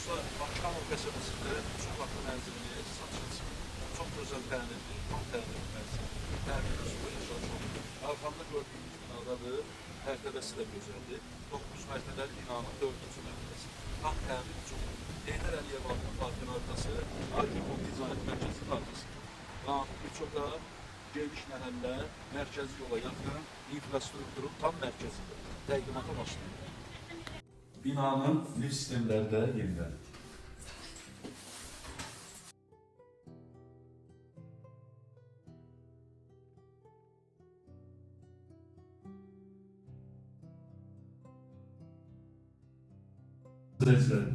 Dostlar, Bakkanov qəsəbəsində çox vaxtlı mənzilini satışınız. Çox gözəl təmirli, tam təmirli mənzil. Təmirli üstü yaşayış olunur. Arxamda gördüyünüz binadadır. Tərtəbəsi də gözəldir. 9 mərtəbəli binanın 4-cü mərtəbəsi. Tam təmirli çox. Heydər Əliyev adlı parkın arxası, Arkeolog Ticarət Mərkəzinin arxası. Bir çox da geniş məhəllə, mərkəzi yola yaxın, infrastrukturun tam mərkəzidir. Təqdimata başlayır. Binanın lift sistemləri də yenilənir.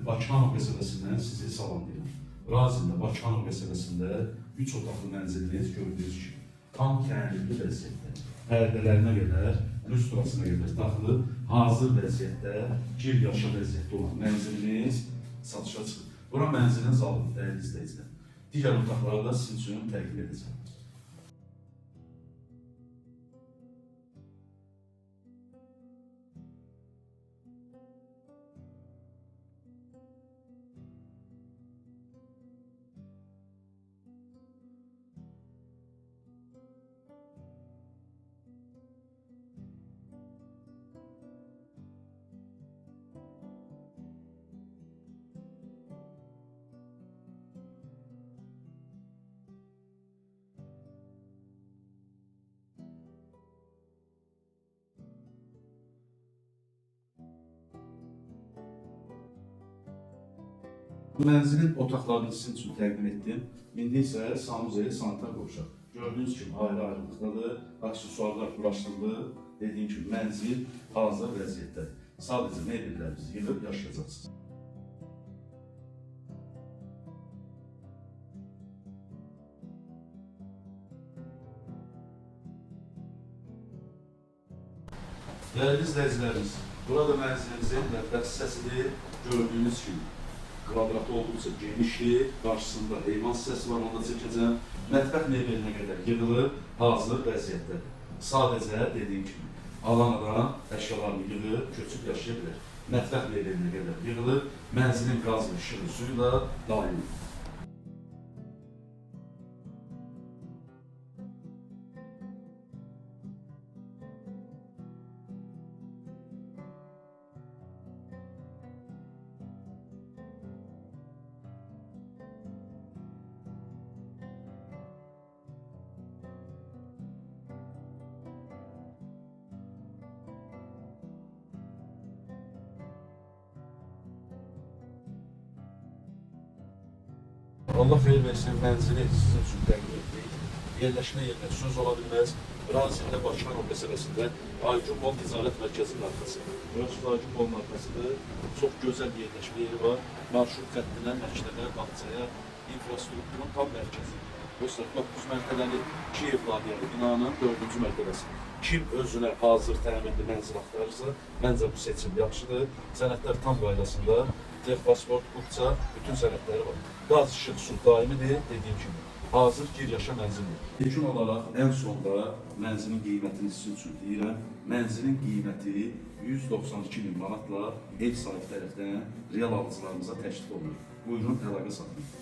Bakkanov qəsəbəsindən sizi salamlayıram. Razində Bakkanov qəsəbəsində 3 otaqlı mənziliniz gördüyünüz kimi tam kəndli vəziyyətdə. Pərdələrinə qədər, lüstrasına qədər taxılı, hazır vəziyyətdə, bir yaşa vəziyyətdə olan mənziliniz satışa çıxır. Bura mənzilin zalıdır, dəyərli izləyicilər. Digər otaqları da sizin üçün təqdim edəcəm. Mənzilin otaqlarını sizin üçün təqdim etdim. İndi isə sanuzeli sanitar qovşaq. Gördüyünüz kimi ayrı-ayrılıqdadır, aksesuarlar quraşdırılır. Dediyim kimi mənzil hazır vəziyyətdə. Sadəcə mebellərinizi yığıb yaşayacaqsınız. Dəyərli izləyicilərimiz, burada mənzilimizin mətbəx hissəsidir. Gördüyünüz kimi kvadratı olduqca genişdir, qarşısında heyvan hissəsi var, onu da çəkəcəm. Mətbəx mebelinə qədər yığılıb, hazır vəziyyətdədir. Sadəcə dediyim kimi, alan adam əşyalarını yığıb, köçüb yaşaya bilər. Mətbəx mebelinə qədər yığılıb, mənzilin qaz və işığı suyu da daimdir. Allah xeyir versin, mənzili sizin üçün təqdim etdik. Yerləşmə yerinə söz ola bilməz. Razində Bakkanov qəsəbəsində Aygün Mall Ticarət Mərkəzinin arxası. Burası Aygün Mall'ın arxasıdır. Çox gözəl bir yerləşmə yeri var. Marşrut xəttinə, məktəbə, bağçaya, infrastrukturun tam mərkəzi. Dostlar, 9 mərtəbəli Kiyev layihəli binanın 4-cü mərtəbəsi. Kim özünə hazır təmirli mənzil axtarırsa, məncə bu seçim yaxşıdır. Sənədlər tam qaydasında, texpasport, qubça, bütün sənədləri var. Qaz, işıq, su daimidir, dediyim kimi. Hazır gir yaşa mənzildir. Yekun olaraq ən sonda mənzilin qiymətini sizin üçün deyirəm. Mənzilin qiyməti 192 min manatla ev sahibi tərəfdən real alıcılarımıza təklif olunur. Buyurun, əlaqə saxlayın.